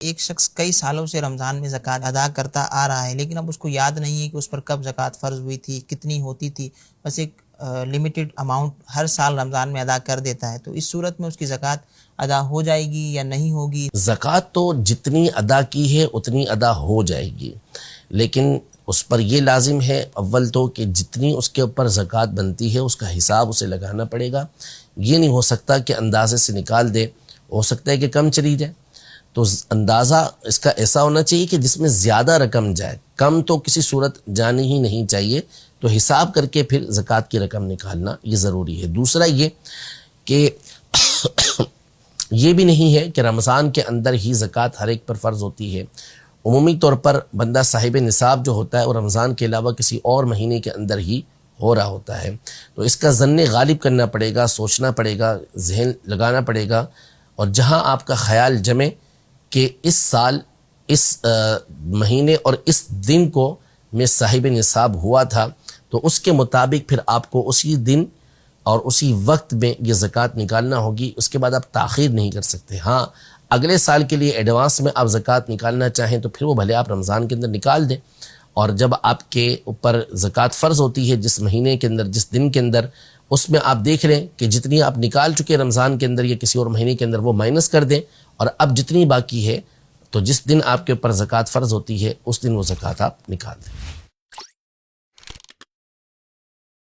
ایک شخص کئی سالوں سے رمضان میں زکوٰۃ ادا کرتا آ رہا ہے، لیکن اب اس کو یاد نہیں ہے کہ اس پر کب زکوٰۃ فرض ہوئی تھی، کتنی ہوتی تھی، بس ایک لمیٹڈ اماؤنٹ ہر سال رمضان میں ادا کر دیتا ہے، تو اس صورت میں اس کی زکوٰۃ ادا ہو جائے گی یا نہیں ہوگی؟ زکوٰۃ تو جتنی ادا کی ہے اتنی ادا ہو جائے گی، لیکن اس پر یہ لازم ہے اول تو کہ جتنی اس کے اوپر زکوٰۃ بنتی ہے اس کا حساب اسے لگانا پڑے گا۔ یہ نہیں ہو سکتا کہ اندازے سے نکال دے، ہو سکتا ہے کہ کم چلی جائے، تو اندازہ اس کا ایسا ہونا چاہیے کہ جس میں زیادہ رقم جائے، کم تو کسی صورت جانی ہی نہیں چاہیے، تو حساب کر کے پھر زکوٰۃ کی رقم نکالنا یہ ضروری ہے۔ دوسرا یہ کہ یہ بھی نہیں ہے کہ رمضان کے اندر ہی زکوٰۃ ہر ایک پر فرض ہوتی ہے۔ عمومی طور پر بندہ صاحب نصاب جو ہوتا ہے وہ رمضان کے علاوہ کسی اور مہینے کے اندر ہی ہو رہا ہوتا ہے، تو اس کا ظن غالب کرنا پڑے گا، سوچنا پڑے گا، ذہن لگانا پڑے گا، اور جہاں آپ کا خیال جمے کہ اس سال اس مہینے اور اس دن کو میں صاحب نصاب ہوا تھا، تو اس کے مطابق پھر آپ کو اسی دن اور اسی وقت میں یہ زکوٰۃ نکالنا ہوگی۔ اس کے بعد آپ تاخیر نہیں کر سکتے۔ ہاں، اگلے سال کے لیے ایڈوانس میں آپ زکوٰۃ نکالنا چاہیں تو پھر وہ بھلے آپ رمضان کے اندر نکال دیں، اور جب آپ کے اوپر زکوٰۃ فرض ہوتی ہے جس مہینے کے اندر، جس دن کے اندر، اس میں آپ دیکھ لیں کہ جتنی آپ نکال چکے رمضان کے اندر یا کسی اور مہینے کے اندر وہ مائنس کر دیں، اور اب جتنی باقی ہے تو جس دن آپ کے اوپر زکوٰۃ فرض ہوتی ہے اس دن وہ زکوٰۃ آپ نکال دیں۔